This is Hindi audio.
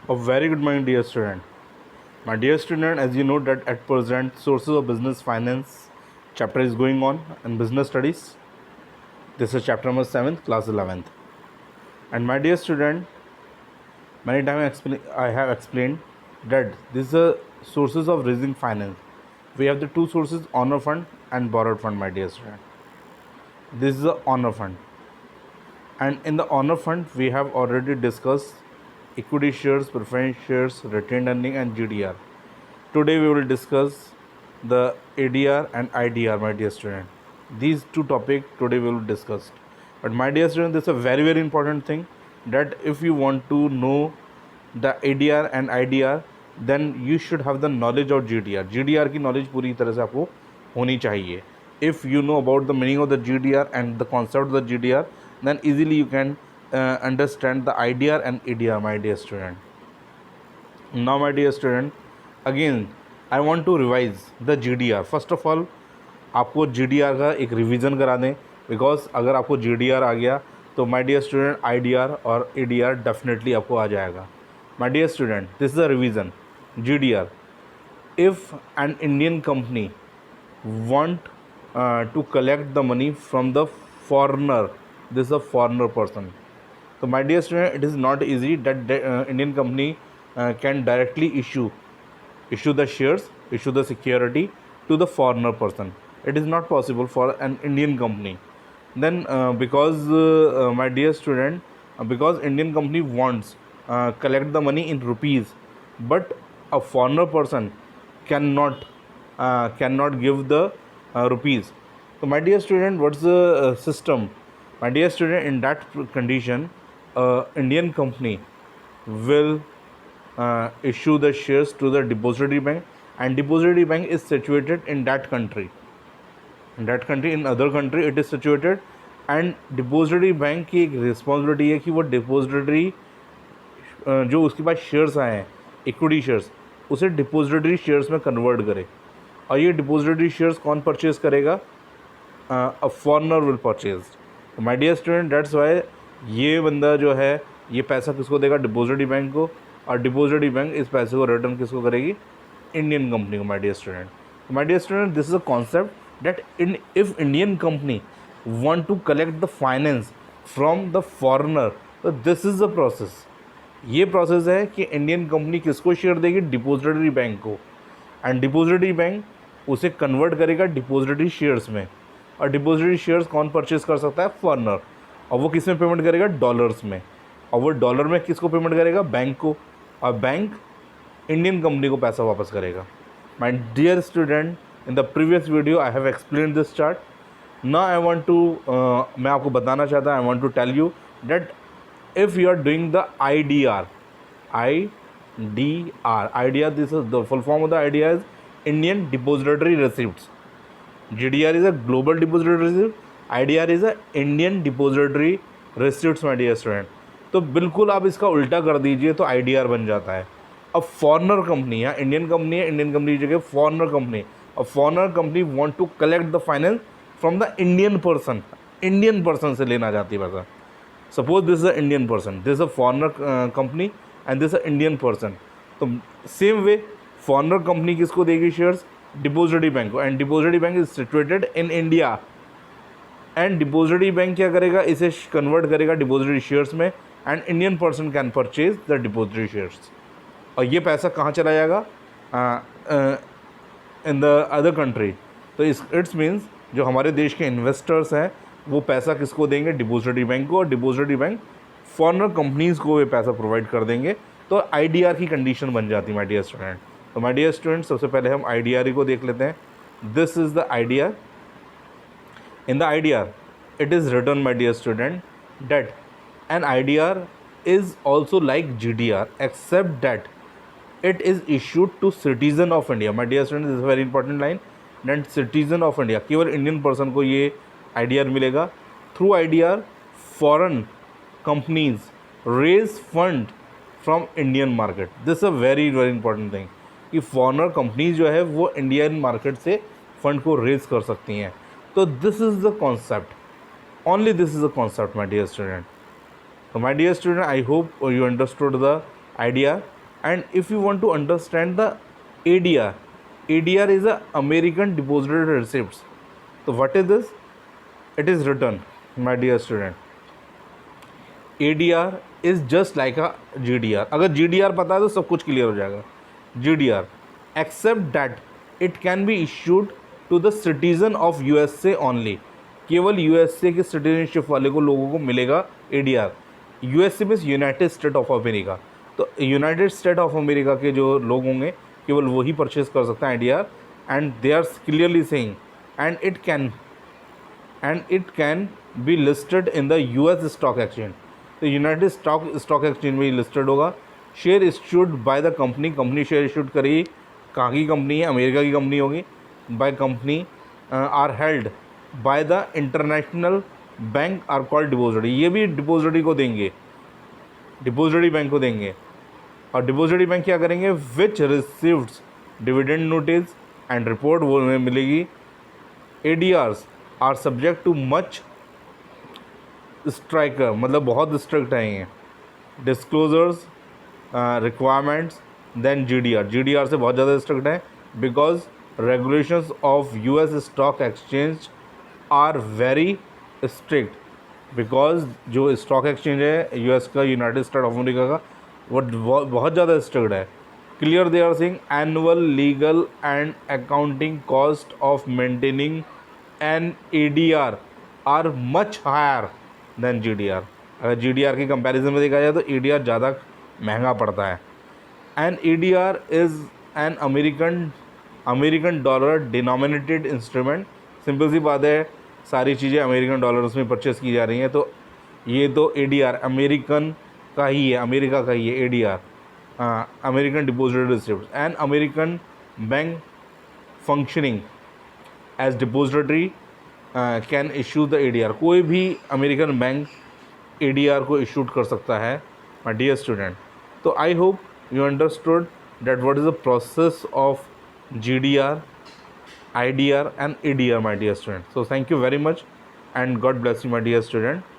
A very good morning, dear student. My dear student, as you know that at present sources of business finance chapter is going on in business studies. This is chapter number 7th, class 11th. And my dear student, many times I have explained that this is the sources of raising finance. We have the two sources, honor fund and borrowed fund, my dear student. This is the honor fund. And in the honor fund, we have already discussed equity shares, preference shares, retained earning and GDR. Today we will discuss the ADR and IDR, my dear student. These two topics today we will discuss. But my dear student, this is a very important thing, that if you want to know the ADR and IDR, then you should have the knowledge of GDR. GDR की knowledge पूरी तरह से आपको होनी चाहिए. If you know about the meaning of the GDR and the concept of the GDR, then easily you can understand the IDR and ADR, my dear student. Now, my dear student, again I want to revise the GDR. First of all, आपको GDR का एक रिवीजन करा दें, बिकॉज अगर आपको GDR आ गया तो माय डियर स्टूडेंट IDR और ADR डेफिनेटली आपको आ जाएगा. My dear student, this is a revision. GDR, if an Indian company want to collect the money from the foreigner, this is a foreigner person. So my dear student, it is not easy that the Indian company can directly issue the shares, issue the security to the foreigner person. It is not possible for an Indian company. Then my dear student, because Indian company wants collect the money in rupees, but a foreigner person cannot give the rupees. So my dear student, what's the system? My dear student, in that condition, Indian company will issue the shares to the depository bank, and depository bank is situated in that country. In other country it is situated, and depository bank की एक रिस्पॉन्सिबिलिटी है कि वो डिपोजिटरी जो उसके पास शेयर्स आए हैं, इक्विटी शेयर्स, उसे डिपोजिटरी शेयर्स में कन्वर्ट करे. और ये डिपोजिटरी शेयर्स कौन परचेज करेगा? A foreigner will purchase. My dear student, that's why ये बंदा जो है ये पैसा किसको देगा? डिपोजिटरी बैंक को. और डिपोजिटरी बैंक इस पैसे को रिटर्न किसको करेगी? इंडियन कंपनी को. My dear student, my dear student, this is a concept that if Indian company want to collect the finance from the foreigner, तो this is the process. ये प्रोसेस है कि इंडियन कंपनी किसको शेयर देगी? डिपोजिटरी बैंक को. एंड डिपोजिटरी बैंक उसे कन्वर्ट करेगा डिपोजिटरी शेयर्स में. और डिपोजिटरी शेयर्स कौन परचेज कर सकता है? फॉरनर. और वो किस में पेमेंट करेगा? डॉलर्स में. और वो डॉलर में किसको पेमेंट करेगा? बैंक को. और बैंक इंडियन कंपनी को पैसा वापस करेगा. My dear student, in the previous video I have explain this chart. Now I want to मैं आपको बताना चाहता हूँ, I want to tell you that if you are doing the IDR, this is the full form of the IDR is Indian Depository Receipts. GDR is a global depository receipt, IDR is a Indian Depository Receipts, my dear student. तो बिल्कुल आप इसका उल्टा कर दीजिए तो IDR बन जाता है. अब फॉरनर कंपनी है, इंडियन कंपनी है, इंडियन कंपनी की जगह फॉरनर कंपनी. अब foreigner company want to collect the finance from the Indian person से लेना चाहती है पैसा. Suppose this is a Indian person, this is a foreigner company and this a Indian person. तो सेम वे फॉरनर कंपनी किसको देगी शेयर्स? डिपोजिटरी बैंक को. And depository bank is situated in India. And depository bank क्या करेगा? इसे कन्वर्ट करेगा डिपोजिटरी शेयर्स में, and Indian person can purchase the depository shares. और ये पैसा कहाँ चला जाएगा? In the other country. तो इट्स मीन्स जो हमारे देश के इन्वेस्टर्स हैं वो पैसा किसको देंगे? डिपोजिटरी बैंक को. और डिपोजिटरी बैंक फॉरनर कंपनीज़ को ये पैसा प्रोवाइड कर देंगे. तो IDR की कंडीशन बन जाती है, माय डियर स्टूडेंट. तो माय डियर स्टूडेंट, सबसे पहले हम IDR को देख लेते हैं. This is the IDR. In the IDR it is written, my dear student, that an IDR is also like GDR except that it is issued to citizen of India. My dear student, this is a very important line, that citizen of India, केवल इंडियन पर्सन को ये IDR मिलेगा. Through IDR foreign companies raise fund from Indian market. This is a very important thing कि फॉरेनर कंपनीज जो है वो इंडियन मार्केट से फंड को रेज कर सकती हैं. तो this is the concept, only this is a concept, my dear student. So my dear student, I hope you understood the IDR. And if you want to understand the ADR, ADR is a American Depository Receipts. So what is this? It is written, my dear student. ADR is just like a GDR. अगर GDR पता है तो सब कुछ क्लियर हो जाएगा. GDR, except that it can be issued to the citizen of USA only. केवल USA के सिटीजनशिप वाले को लोगों को मिलेगा ADR. USA means United state of America. तो यूनाइटेड स्टेट ऑफ अमेरिका के जो लोग होंगे केवल वही परचेज कर सकते हैं ADR. And they are clearly saying and it can be listed in the US stock exchange. तो यूनाइटेड स्टॉक एक्सचेंज में लिस्टेड होगा. Share issued by the company share issued करेगी. कहाँ की कंपनी है? अमेरिका की कंपनी होगी. By company are held by the international bank are called depository. ये भी डिपोजिटरी को देंगे, डिपोजिटरी बैंक को देंगे. और डिपोजिटरी बैंक क्या करेंगे? Which receives dividend notice and report वो हमें मिलेगी. ADRs are subject to much stricter, मतलब बहुत स्ट्रिक्ट है ये डिस्क्लोजर्स रिक्वायरमेंट्स देन GDR से बहुत ज़्यादा स्ट्रिक्ट है. Because regulations of US stock exchange are very strict. Because जो स्टॉक एक्सचेंज है US का, यूनाइटेड स्टेट ऑफ अमेरिका का, वो बहुत ज़्यादा स्ट्रिक्ट है. Clear they are saying annual legal and accounting cost of maintaining an ADR are much higher than GDR. अगर GDR की कंपैरिजन में देखा जाए तो ADR ज़्यादा महंगा पड़ता है. An ADR is an American dollar denominated instrument. Simple सी बात है, सारी चीज़ें अमेरिकन डॉलर्स में परचेस की जा रही हैं. तो ये तो ADR अमेरिकन का ही है, अमेरिका का ही है ADR, American depository receipt. And American bank functioning as depository can issue the ADR. कोई भी अमेरिकन बैंक ADR को इशूड कर सकता है, माय डियर स्टूडेंट. तो I hope you understood that what is the process of GDR, IDR and ADR, my dear student. So thank you very much and God bless you, my dear student.